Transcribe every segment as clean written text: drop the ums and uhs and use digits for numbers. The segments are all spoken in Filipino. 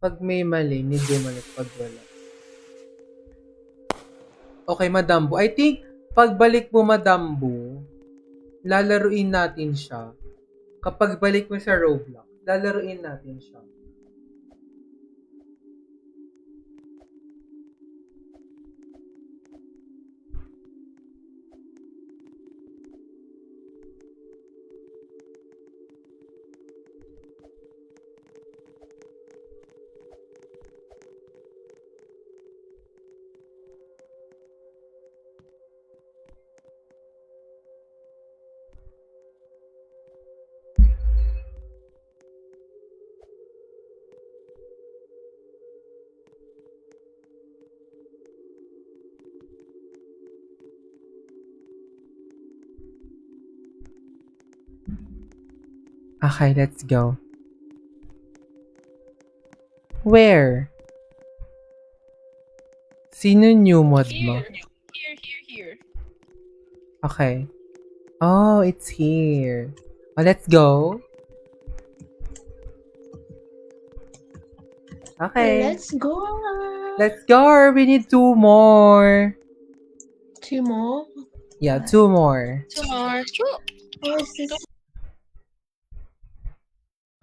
Pag may mali, need bumalik pag wala. Okay, Madambo. I think, pagbalik mo, Madambo, lalaruin natin siya. Kapag balik mo sa Roblox, lalaruin natin siya. Okay, let's go. Where? Sino new mod mo? Here. Okay. Oh, it's here. Oh, let's go. Okay. Let's go. Let's go. We need 2 more. 2 more. Yeah, 2 more. What is this?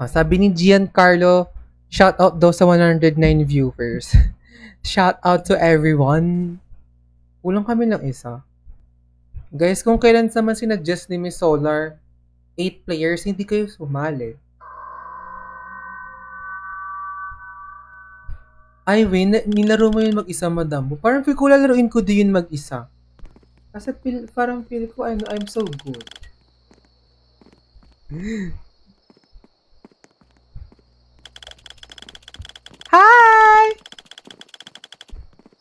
Oh, sabi ni Giancarlo, shout out daw sa 109 viewers. Shout out to everyone. Kulang kami lang isa. Guys, kung kailan naman sinadjust ni Miss Solar, 8 players, hindi kayo sumali. Ay, Win, nilaro mo yun mag-isa, Madam. Parang feel ko lalaroin ko din yun mag-isa. Kasi parang feel ko, I'm so good. Hi!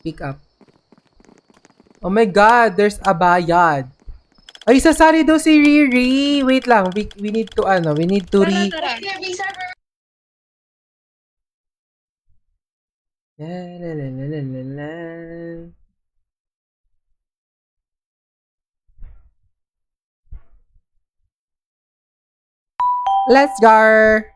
Pick up. Oh my God, there's a bayad. Ay, sasali daw si Riri. Wait lang, we need to Tara. La, la, la, la, la, la, la. Let's go!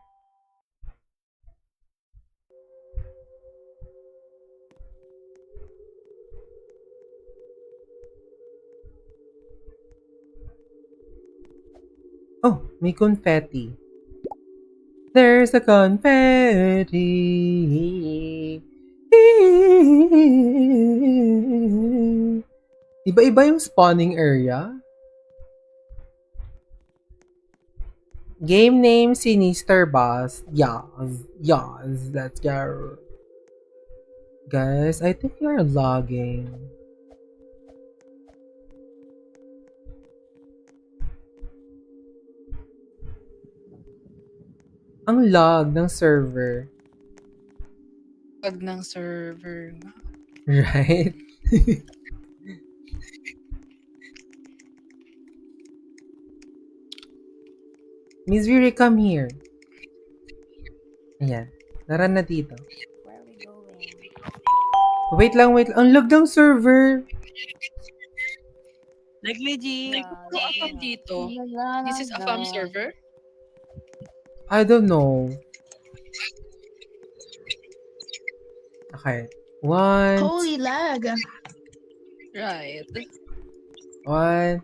Oh, may confetti. There's a confetti. Iba-iba yung spawning area. Game name, Sinister Boss. Yes, let's go. Guys, I think you're logging. Ang lag ng server. Pag ng server. Right? Miss Riri, come here. Ayan. Tara na dito. Where are we going? Wait lang. Ang lag ng server. Like legit. Like, dito. This is a farm server? I don't know. Okay. Holy lag. Right. One.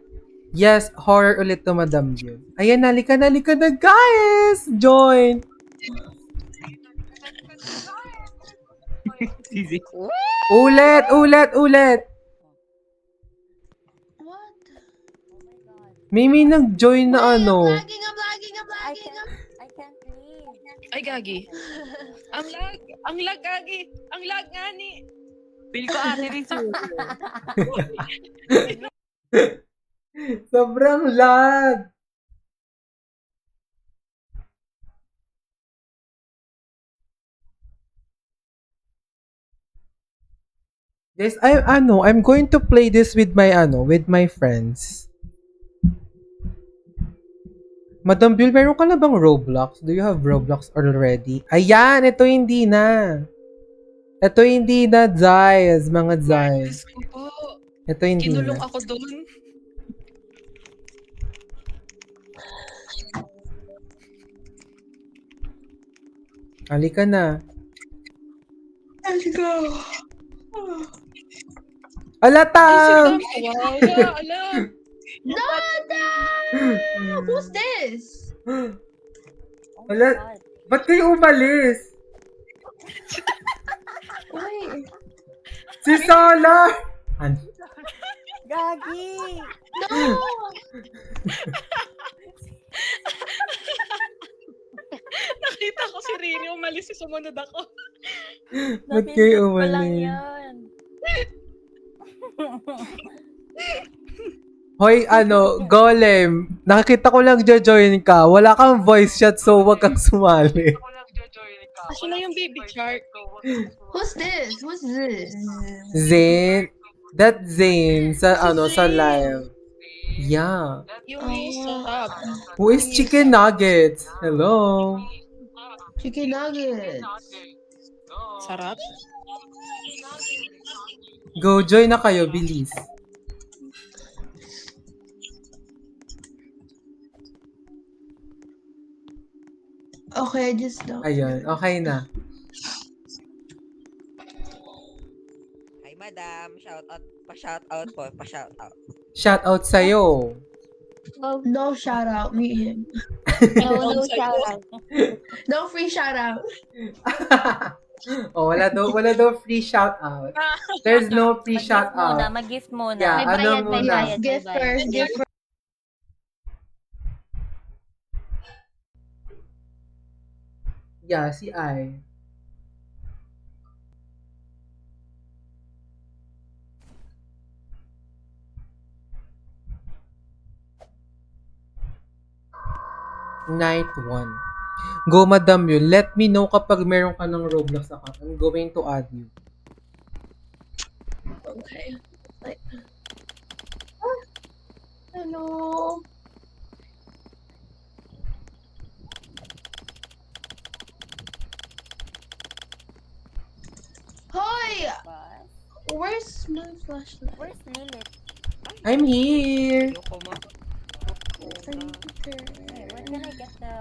Yes, horror ulit to, Madam June. Ayan, nalika na, guys! Join! Ulit! What? Mimi nag-join na Wait, ano. I'm lagging. I can't leave. Ay, gagi. Ang lag, gagi. Ang lag nga ni. Feel ko ate rin Sobrang lag! Guys, I'm going to play this with my friends. Madam Bill, meron ka na bang Roblox? Do you have Roblox already? Ayan, ito hindi na. Zayas, mga Zayas. Diyos ko po. Ito hindi Kinulong na. ako doon. Halika na. Let's go. Alata! Wow, yeah, alam. Nada! Who's this? Oh my Wala. God. Ba't kayo umalis? Wait. Si Solar! Gagi! No! Nakita ko si Rini, umalis si sumunod ako. Ba't kayo Napindot ko lang umalis? yan. Hoy, Golem, nakikita ko lang join ka. Wala kang voice chat, so wag kang sumali. Kasi na yung baby shark. Who's this? Who's this? Zane, that Zane sa sa live. Yeah. Yung sa hub. Who is Chicken Nuggets? Hello. Chicken nuggets. Sarap. Go, join na kayo, bilis. Okay, just no. Ayun, okay na. Hi, madam. Shout out. Pa-shout out po. Pa-shout out. Shout out sa'yo. No shout out. Meet him. No shout out. No free shout out. Oh, wala daw free shout out. There's no free shout out. Mag-gift muna. Yeah, May ano bayad, may muna? bayad, may Gift bayad. first. Gift first. Yeah, si I. Night 1. Go, Madam Yun. Let me know kapag meron ka ng Roblox account. I'm going to add you. Okay. Like, hello. Hi. But, Where's my flashlight? where's Lilith? I'm here. Yoko mo. Hey, when can I get the...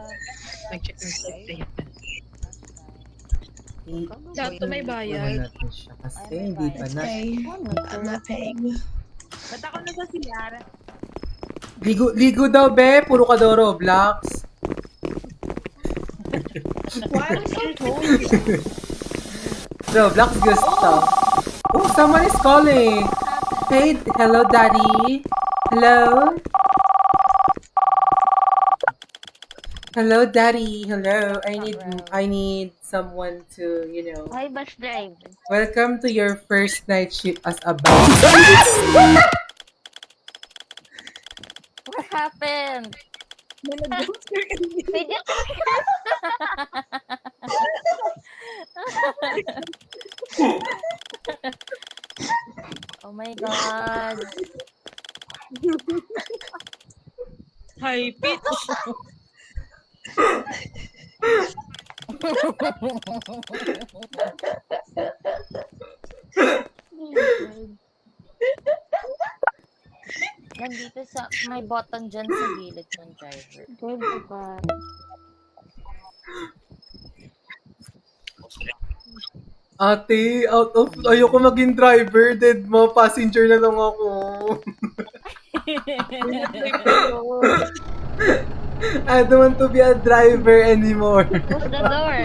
Nag-check ng safety. I- Dato may Iwan bayad. natin siya kasi Ay, may hindi pa bayad. na. Okay. I'm not paying. Ba't ako na sa CR? Ligo daw, be. Puro ka daw Roblox. Why are we so cold? Roblox gusto. Oh, someone is calling. Hey, hello, daddy. Hello? Hello, daddy. Hello. I need someone to, Hi, bus drive. welcome to your first night shift as a bus. What happened? Wait, oh my God. High pitch. Nandito sa, may button dyan sa gilid ng driver. Pwede ba? Ate, ayoko maging driver. Dead mo, passenger na lang ako. I don't want to be a driver anymore. Close the door.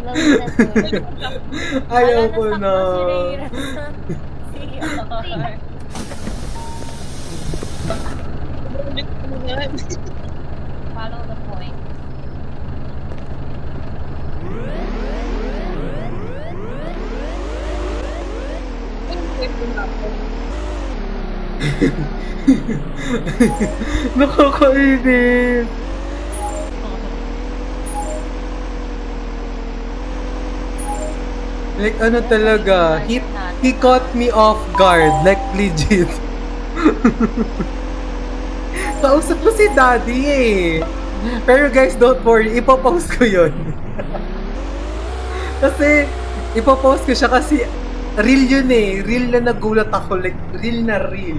Close the door. Ayoko Wala na. Si Reyra. Follow the point. Nakakainis. Like ano talaga, he caught me off guard, like legit. Kausap ko si daddy eh. Pero guys, don't worry, ipopost ko yun. Kasi, ipopost ko siya kasi real yun eh. Real na nagulat ako, like real na real.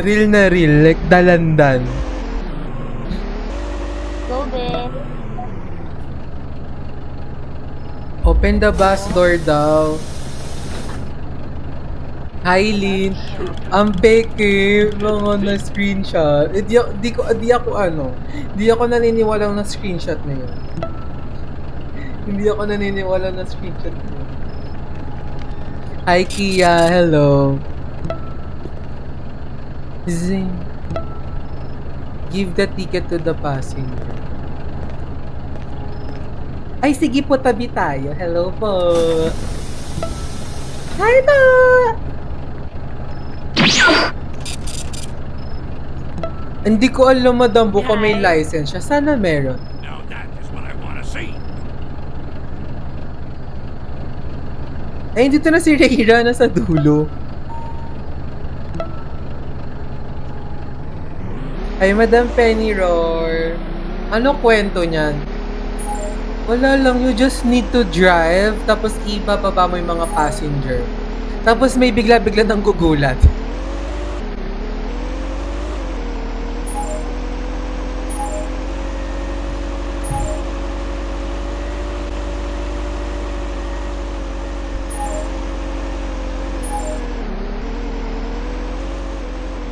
Real na real, like dalandan. Go, babe. Open the bus door daw. Hi, Lynn. Ang peke, mga na-screenshot. Di ako naniniwala na screenshot na yun. Hindi ako naniniwala na screenshot na yun. Hi, Kia. Hello. Zing. Give the ticket to the passenger. Ay, sige po, tabi tayo. Hello po. Hi po! Hindi ko alam, madam, kung may license siya. Sana meron. Now that is what I want to see. Ay, dito na si Reyra, nasa dulo. Ay, Madam Penny Roar. Ano kwento niyan? Wala lang, you just need to drive, tapos ibababa mo yung mga passenger. Tapos may bigla-bigla nang gugulat.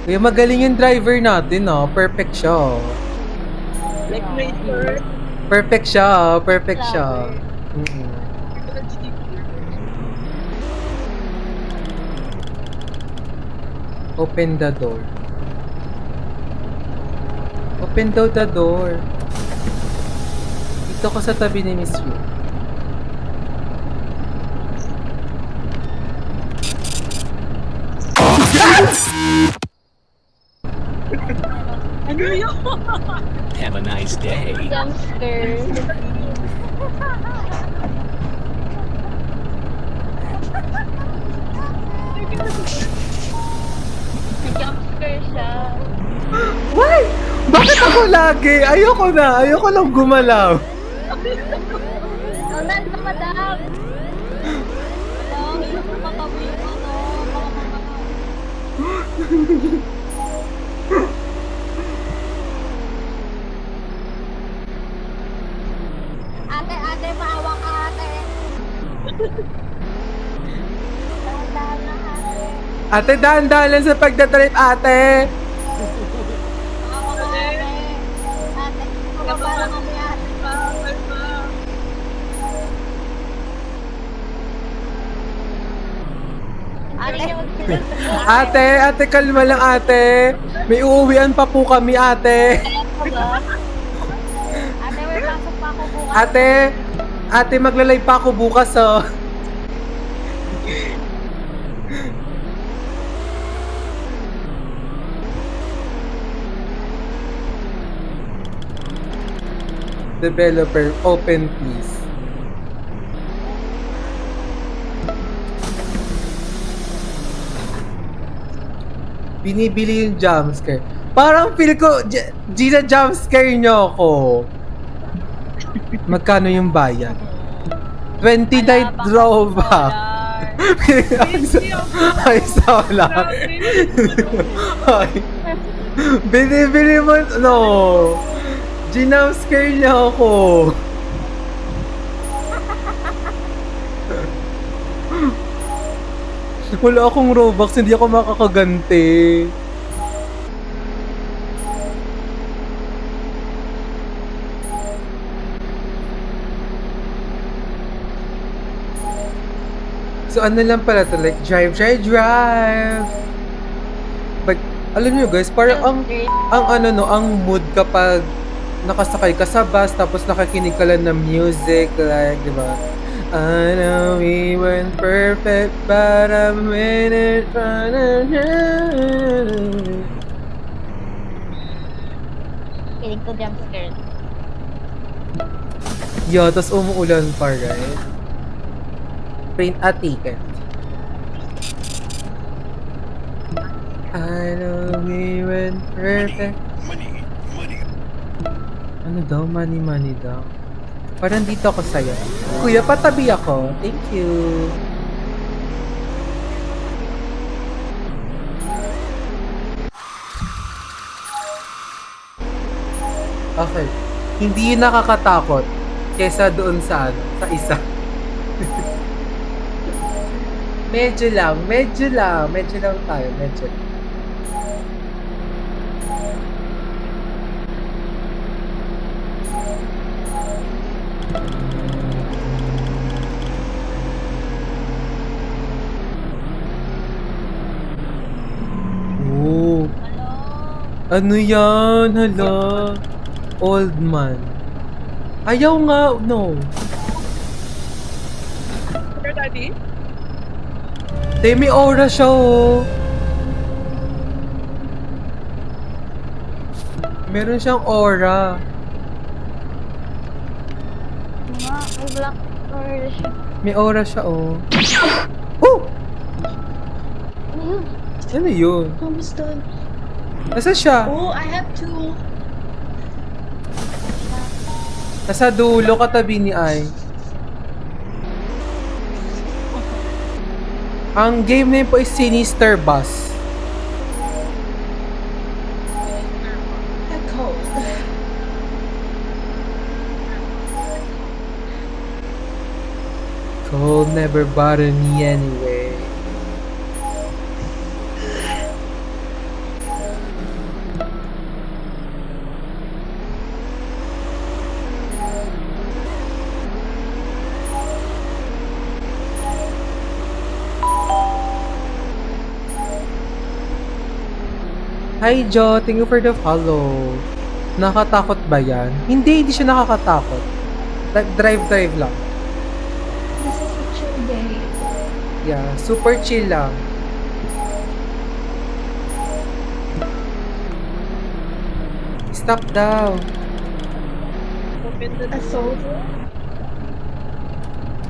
Kaya magaling yung driver natin, no? Perfect siya. Like my first. Perfect siya, perfect siya. Mm-mm. Open the door. Open daw the door. Dito ko sa tabi ni Miss Yu. Ano yun? Have a nice day. Dumpster. Jumpster siya. Why? Bakit ako lagi? Ayoko na. Ayoko lang gumalaw. Donald na madam. Hello, hindi ko makabuyo ko. Ate, maawa ka ate. Dahan-dahan na ate. Ate, dahan-dahan lang sa pagdadrive, ate. Maawa ka ate. Ate, mababala kami ate. Ate, kalma lang, ate. May uuwian pa po kami, ate. Ate, may pasok pa ako bukas. Ate, magla-live pa ako bukas, oh. Developer, open please. Binibili yung jumpscare. Parang feel ko, Gina, jumpscare nyo ako. Magkano yung bayad? 29 drawback. Ay, solar. Ay. Binibili mo, no. Ginumpscare niya ako. Wala akong Robux, hindi ako makakaganti. So ano lang pala to, like drive. But alam niyo guys, parang ang mood kapag nakasakay ka sa bus tapos nakikinig ka lang ng music, like, di ba? I know we weren't perfect, but I'm in it. Feeling ko jumpscare. Yeah, tas umuulan pa, right? Print a ticket. I know we went perfect. Ano daw? Money daw. Parang dito ako sa'yo. Kuya, patabi ako. Thank you. Okay. Hindi yun nakakatakot kesa doon sa sa isa. Medyo lang tayo, medyo lang. Oh, Hello? ano yan? Hala. Old man. Ayaw nga, no. Sugar daddy? May aura siya, oh. Meron siyang aura. Nga, may black or siya. May aura siya, oh. Oh! Ano yun? Ano yun? Almost done. Nasa siya? Oh, I have two. Nasa dulo katabi ni Ai. Ang game name po is Sinister Bus. Echo. Cold never bothered me anyway. Hi Jo, thank you for the follow. Nakatakot ba yan? Hindi siya nakakatakot. Like drive lang. This is a chill day. Yeah, super chill lang. Stop daw. Open the A soldier?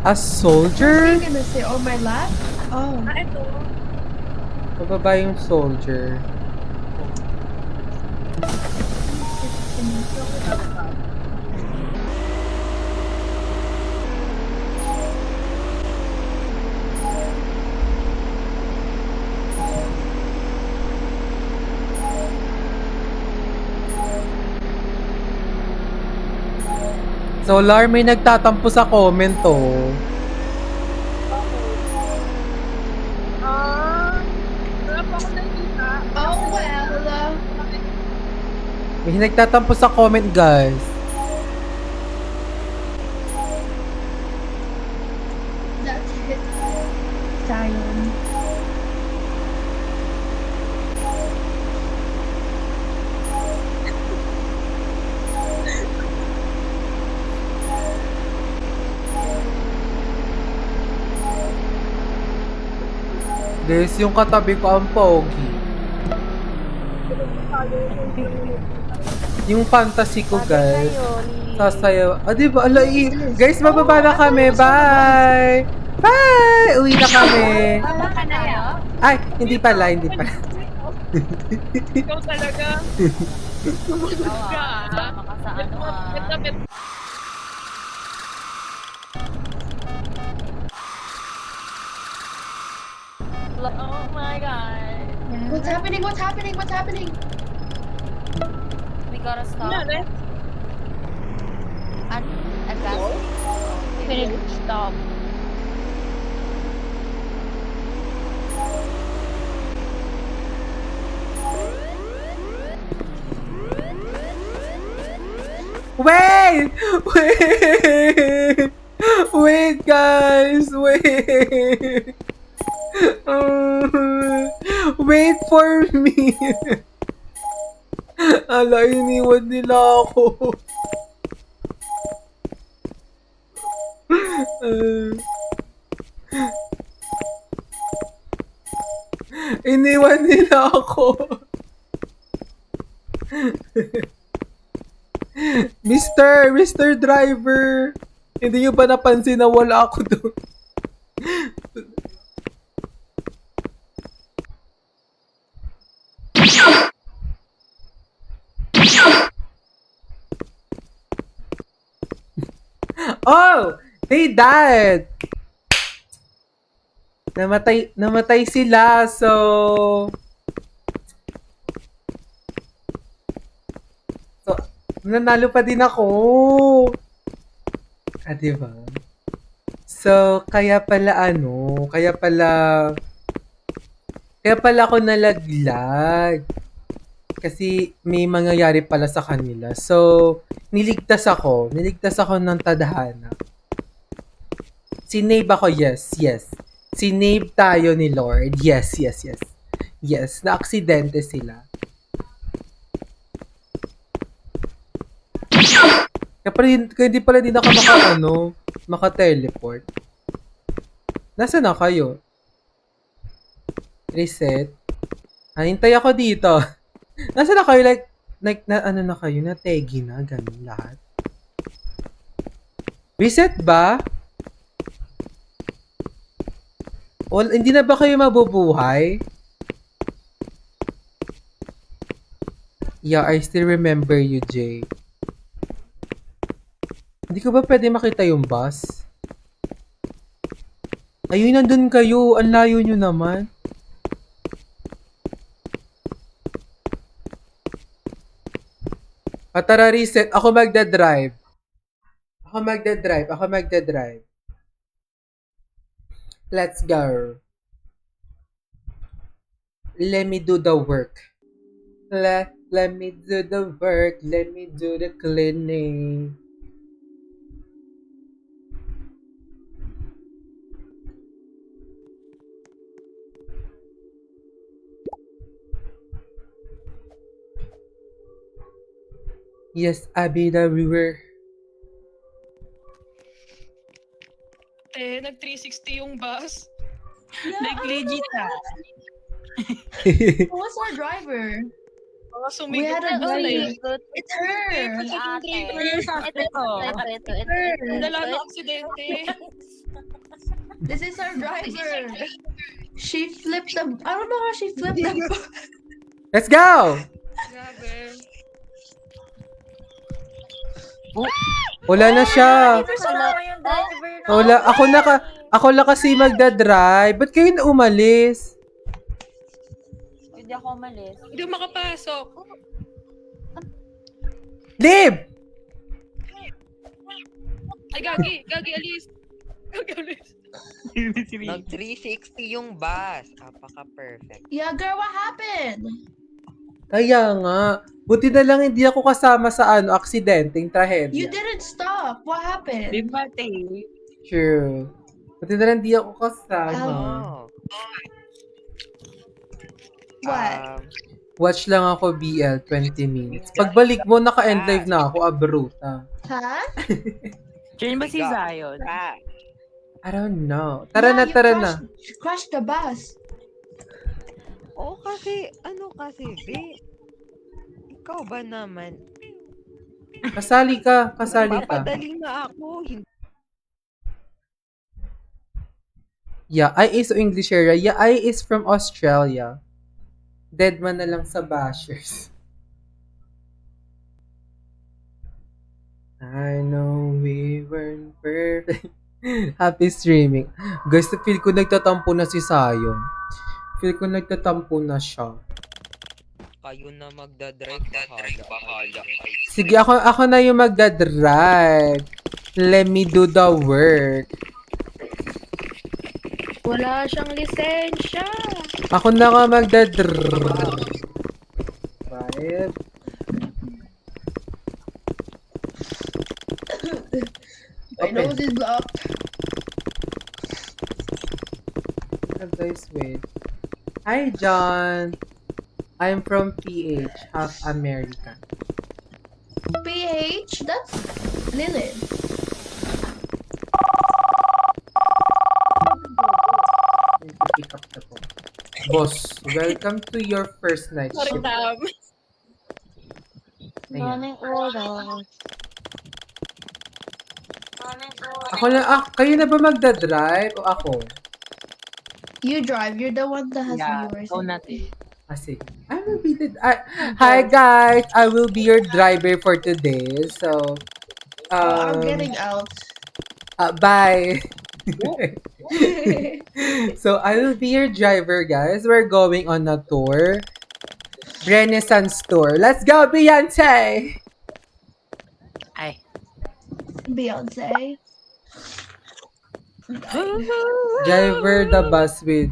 A soldier? What's he gonna say? On my left? Oh. ito. Pababa yung soldier. Solar, may nagtatampo sa comment oh. Wala pa ako nakita. Oh well. May nagtatampo sa comment, guys. That's it. Zion. Guys, yung katabi ko ang pogi. Yung fantasy ko, guys. Sasayaw. Ah, diba? Ala, guys, mababa na kami. Bye! Bye! Uwi na kami. Baba ka na yun? Ay, hindi pala, hindi pala. Ikaw talaga. Kasama ka sa ano Oh my god. What's happening? What's happening? What's happening? We gotta stop. Nanay. Advance. Finish. Stop. Wait! Wait! Wait, guys! Wait! Wait for me! Ala, iniwan nila ako. Iniwan nila ako. Mr. Driver! Hindi nyo ba napansin na wala ako doon? Oh! They died! Namatay sila, so nanalo pa din ako. Ah, diba? So, kaya pala ako nalaglag. Kasi may mangyayari pala sa kanila. So, niligtas ako ng tadhana. Sinave ako, yes. Sinave tayo ni Lord. Yes. Yes, na-aksidente sila. Kaya hindi pala din ako maka-teleport. Nasaan na kayo? Reset. Hintay ako dito. Nasaan na kayo? Na kayo? Na-taggy na? Ganun lahat. Reset ba? Hindi na ba kayo mabubuhay? Yeah, I still remember you, Jay. Hindi ko ba pwede makita yung bus? Ayun, nandun kayo. Ang layo nyo naman. Tara, reset. Ako magdadrive. Let's go. Let me do the work. Let me do the work. Let me do the cleaning. Yes, Abby the river. Nag-360 yung bus. Nag-legit na. Who was our driver? Mga We sumigit had a na driver. It's her. Ate. Ito. Dala na aksidente. This is our driver. She flipped the. I don't know how she flipped the. Let's go! Grabe. Wala na siya. Wala. Ako na kasi magdadrive. Ba't kayo na umalis? Hindi ako umalis. Hindi makapasok. Liv! Ay, Gagi, alis. Nag-360 yung bus. Apaka-perfect. Yeah, girl, what happened? Kaya nga. Buti na lang hindi ako kasama sa aksidenteng You trahedya. didn't stop. What happened? True. Buti na lang hindi ako kasama. Oh. What? Watch lang ako BL 20 minutes. Pagbalik mo, naka-end live na ako, abruta. Huh? Diyan ba si Zion? I don't know. Tara na. You crashed the bus. Oo, kasi, be? Ikaw ba naman? Kasali ka. Papadali na ako. Yeah, I is English area. Yeah, I is from Australia. Dead man na lang sa bashers. I know we weren't perfect. Happy streaming. Guys, feel ko nagtatampo na si Sayon. Feel ko nagtatampo na siya. Kayo na magdadrive. Bahala. Sige, ako na yung magdadrive. Let me do the work. Wala siyang lisensya. Ako na nga magdadrive. My nose is blocked. Guys, wait. Hi, John. I'm from PH, half American. PH? That's Lilith. Need to pick up the phone. Boss, welcome to your first night Sorry, shift. Tam. Ayan. oras. Ako na, kayo na ba magdadrive o ako? You drive. You're the one that has viewers. natin. Sige. I will be hi guys, I will be your driver for today. So, I'm getting out. bye. So, I will be your driver, guys. We're going on a tour. Renaissance tour. Let's go, Beyonce! Ay. Beyonce. Driver the bus with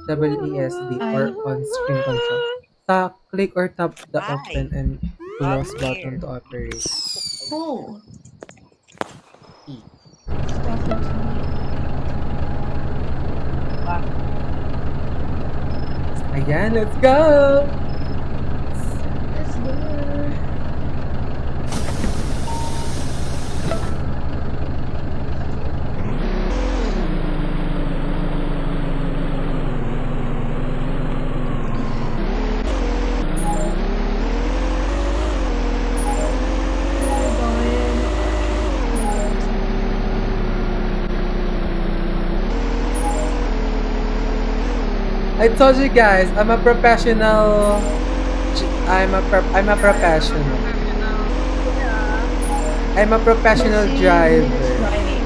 WESD or on-screen control. Click or tap the Hi. open and close Come button here. to operate. Oh. E. Ayan, let's go! Let's go. I told you guys, I'm a professional. I'm a professional. I'm a professional Let's see driver. minutes driving.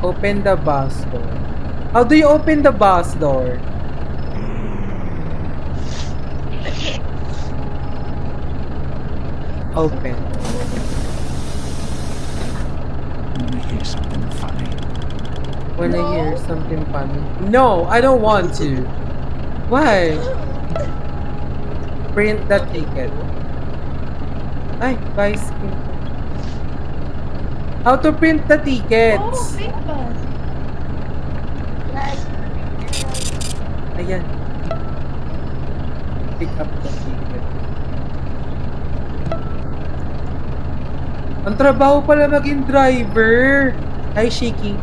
Open the bus door. How do you open the bus door? Open. When I hear something funny. When I No. hear something funny. No, I don't want to. Why? Print the ticket. Ay, bicycle. How to print the Oh, tickets? big bus. Ayan. Pick up the ticket. Ang trabaho pala maging driver. Hi, Shiki.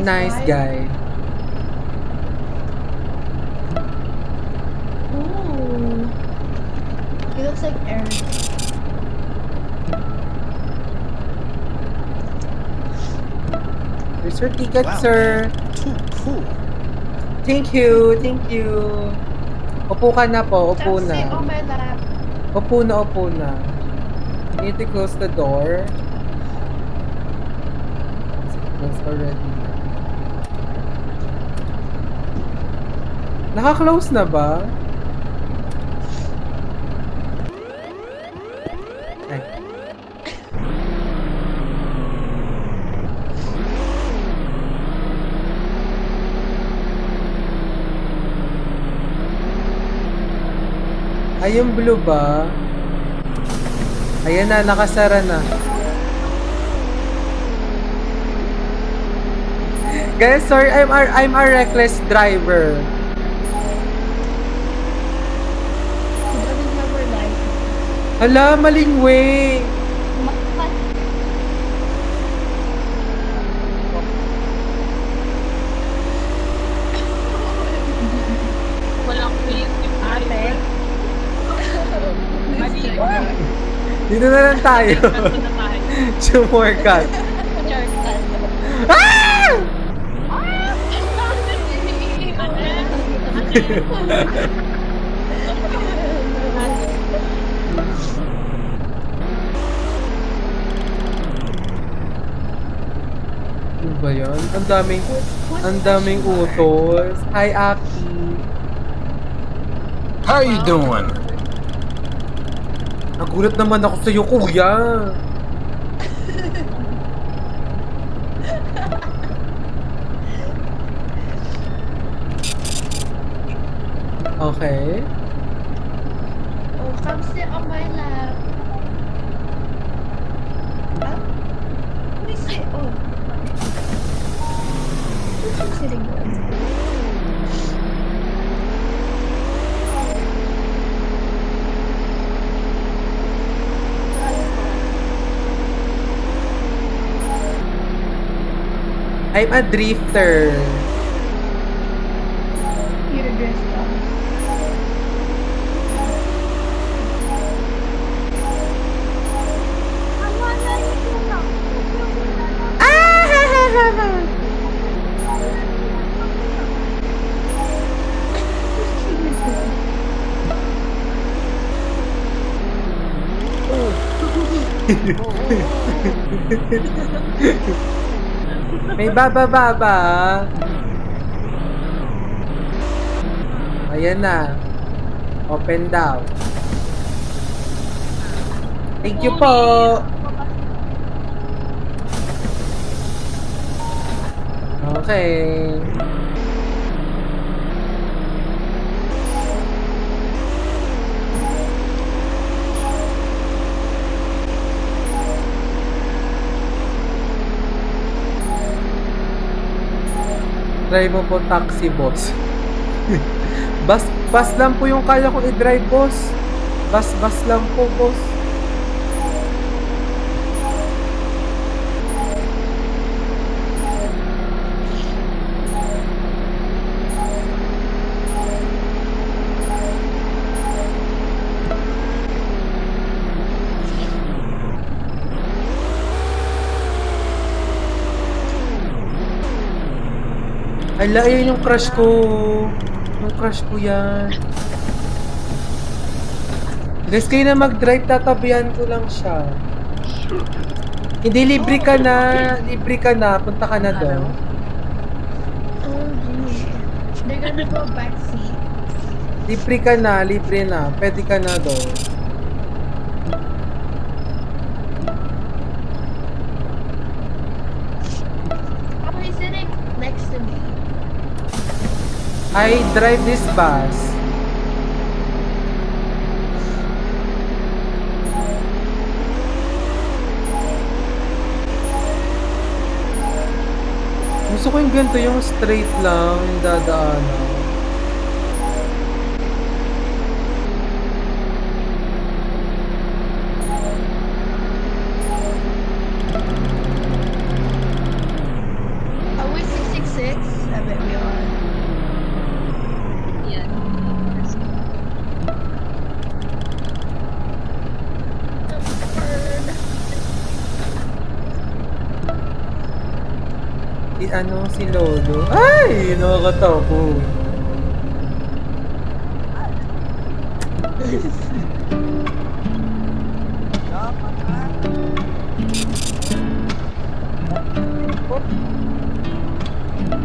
Nice guy. Ooh. He looks like Eric. Here's your ticket, Wow, sir. Too cool. Thank you, thank you. Upo ka na po, upo Just sit na. on my lap. Upo na, upo na. You need to close the door. It's closed already. Naka-close na ba? Ay. Ay, yung blue ba? Ayan na, nakasara na. Guys, sorry, I'm a reckless driver. He doesn't have her license. Hala, maling way. Walang feeling yung ate. Mali. Dito na lang tayo. Sumorkat. Shortcut. Ah! Ano ba yan? Ang daming utos. Hi, Aki. How you doing? Nagulat naman ako sa'yo, kuya. Okay. Oh, come sit on my lap. Huh? What is it? Oh. Who's she sitting on? I'm a drifter. You're dressed up. May baba-baba. Ayan na. Open daw. Thank you po. Okay. Try mo po taxi, boss. Bus lang po yung kaya kong i-drive, boss. Bus lang po, boss. Ala, yun yung crush ko. Yung crush ko yan. Guys, kayo na mag-drive, tatabihan ko lang siya. Hindi, libre ka na. Libre ka na. Punta ka na doon. Oh, geez. They're gonna go backseat. Libre ka na. Libre na. Pwede ka na doon. Oh, he's sitting next to me. I drive this bus. Gusto ko yung ganito, yung straight lang, yung dadaanan. Are we 666? I bet we are. Yan. Si Lolo. Ay! Nakakatapo.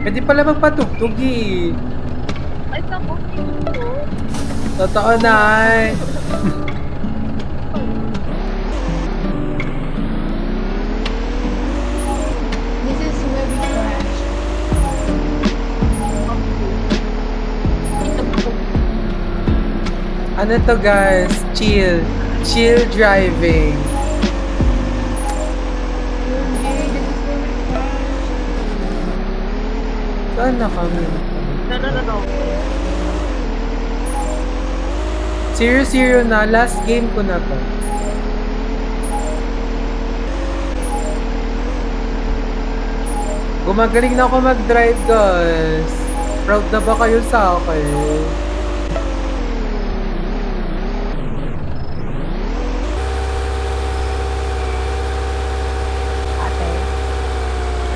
Pwede pala magpatugtog eh. Ay, naku, dito. Totoo na eh. This is where we crash. Ano to guys? Chill. Chill driving. Okay, this is where we crash. Saan na kami? No. 0-0 na. Last game ko na to. Gumagaling na ako mag-drive guys. Proud na ba kayo sa akin?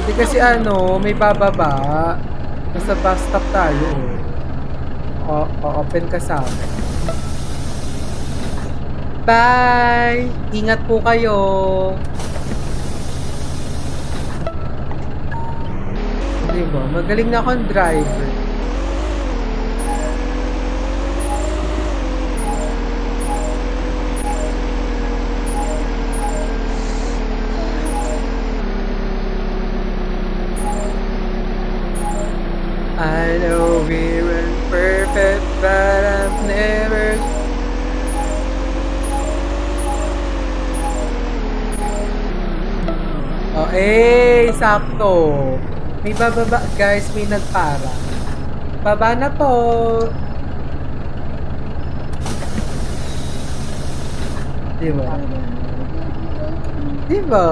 Hindi kasi may bababa. Nasa bus stop tayo. Open ka sa akin. Bye! Ingat po kayo. Diba? Magaling na akong driver. I know we weren't perfect, but I've never. Oh, sakto. May bababa, guys, may nagpara. Baba na po. Diba? Diba?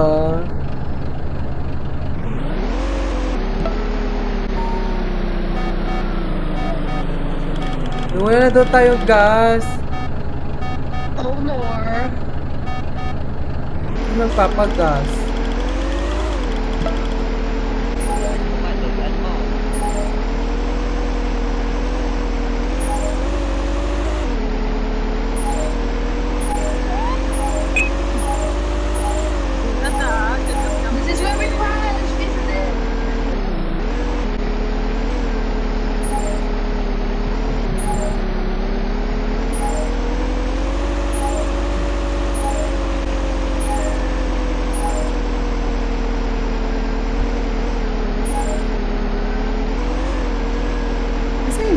Wala na daw tayong gas. Oh, Lord. Sino nagpapagas? Matugan mo. This is where we crash, isn't it?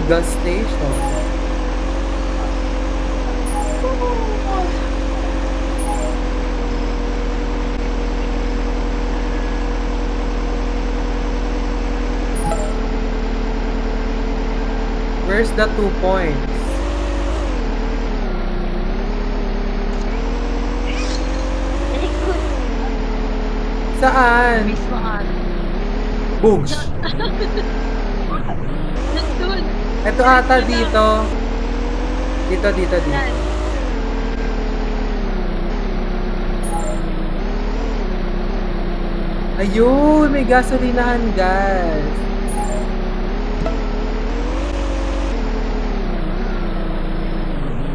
gas station. Where's the 2 points? Likod. Saan? Mismo ata. Boogs. Nandun. Ito ata dito. Dito. Yan. Ayun, may gasolinahan, guys.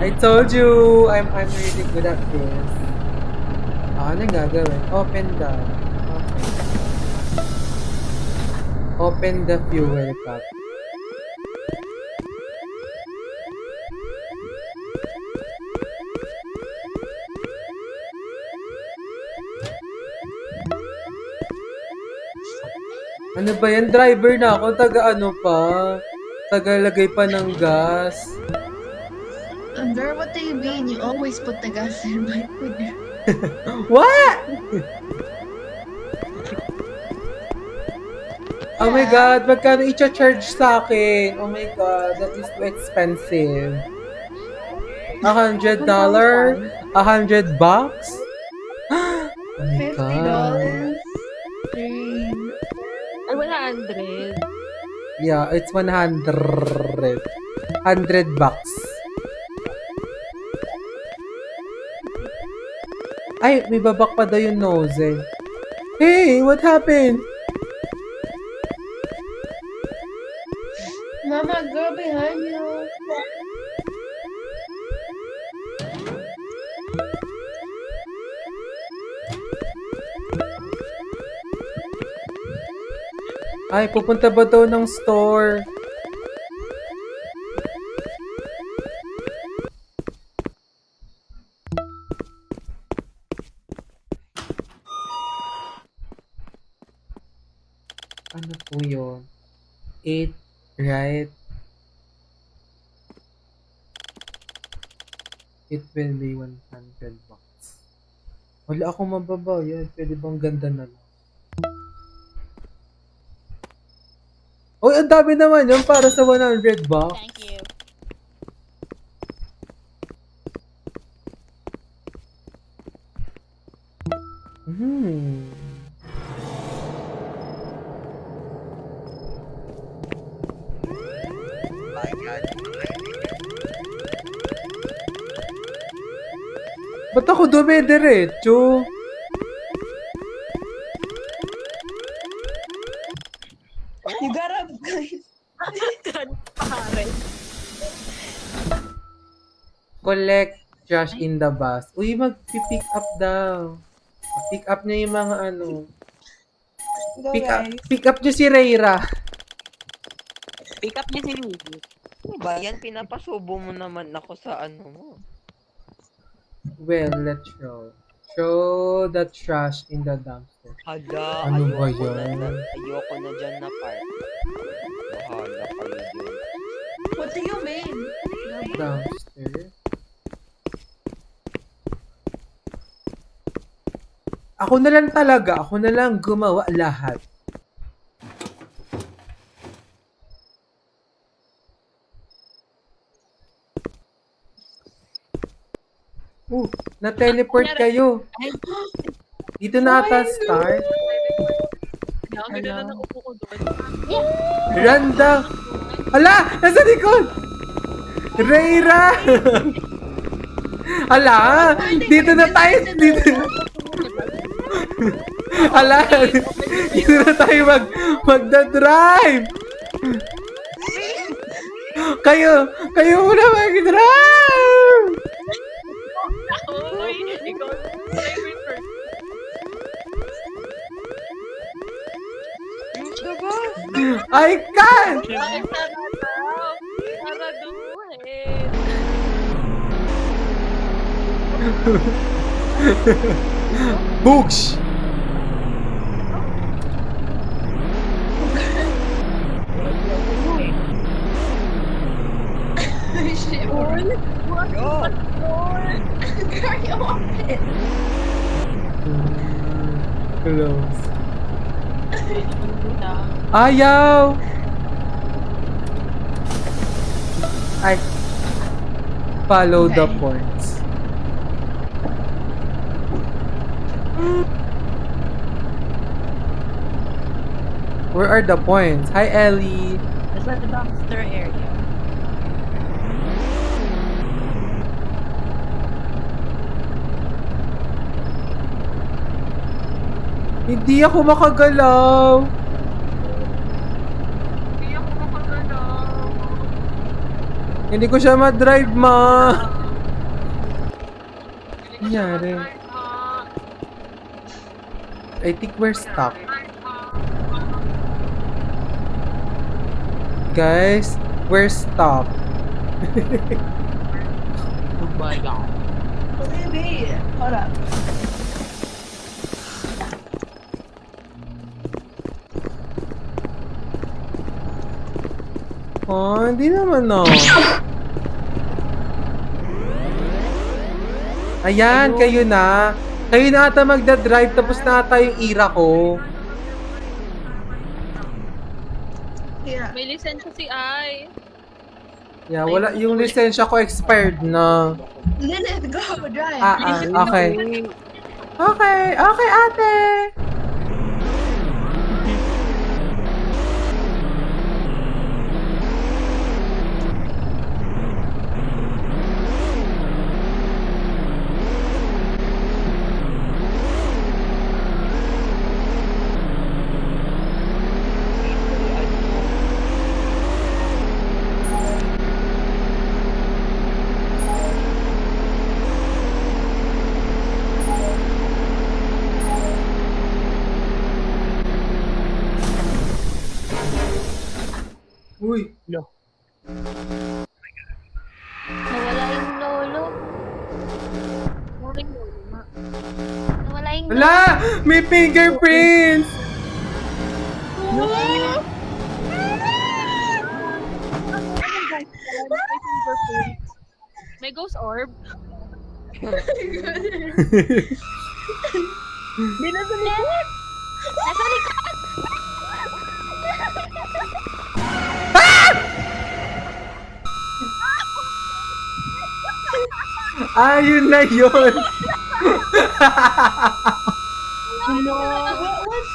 I told you, I'm really good at this. Anong gagawin? Open the fuel cap. Ano ba yan? Driver na ako. Tagalagay pa ng gas. Girl, what do you mean? You always put the gas in my food. What? Oh my God, magkano i-charge sa akin? Oh my God, that is too expensive. $100? $100? Oh my God. $50. Ay, 100. Yeah, it's 100. $100. Ay, may babak pa daw yung nozzle. Hey, what happened? Mama, girl behind you. Ay, pupunta ba daw ng store? Ano po yun? 8, right? It will be $100. Wala akong mababayad. Pwede bang ganda na lang? Uy, ang dami naman yun para sa $100. Thank you. Hmm. My God. Ba't ako dumidiretso? You gotta... Pare. Collect trash in the bus. Uy, mag-pick up daw. Pick up niya yung mga ano. Pick up niyo si Reyra. Pick up niya si Ruby. Ano ba yan? Pinapasubo mo naman ako sa ano mo. Well, let's show. Show the trash in the dumpster. Hala, Ano ba ayoko yan? ayoko na dyan na part. Bahala kayo dyan. What do you mean? Dumpster. Ako na lang talaga. Ako na lang gumawa lahat. Na-teleport kayo. Dito na ata start. Ang ganda na naupo ko doon. Randa! Ala! Nasa likod! Reyra! Ala! Dito na tayo! Dito na. Ala! Dito na tayo magda-drive! Kayo muna mag-drive! Uy, ikaw driver first. I can't! Bakit sana daw? Para duhin. Books! Yun. Carry on it. Close. Na. Ayaw! Ay. Follow the Okay. points. Where are the points? Hi, Ellie. Nasa dumpster area. Hindi ako makagalaw. Hindi ko siya ma-drive, ma. Nangyari? I think we're stuck. Guys, we're stuck. Oh my God. Maybe. Hold up. Oh, hindi naman no. Ayan, kayo na. Kayo na ata magdadrive tapos na ata yung ira ko. Yeah. May lisensya si Ai. Yeah, wala yung lisensya ko expired na. Lilith, go, drive. Okay. Okay, okay, ate. Uy, Nawala yung lolo. Nawala yung lolo. wala! May fingerprints! May ghost orb. Nasa likod! Ayun na yun! No. What was...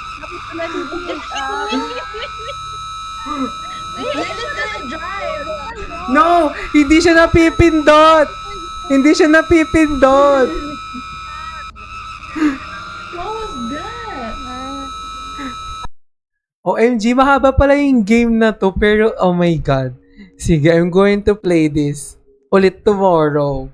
Lilith didn't drive. No! Hindi siya napipindot! Hindi siya napipindot! What was that? OMG, mahaba pala yung game na to, pero oh my god. Sige, I'm going to play this ulit tomorrow.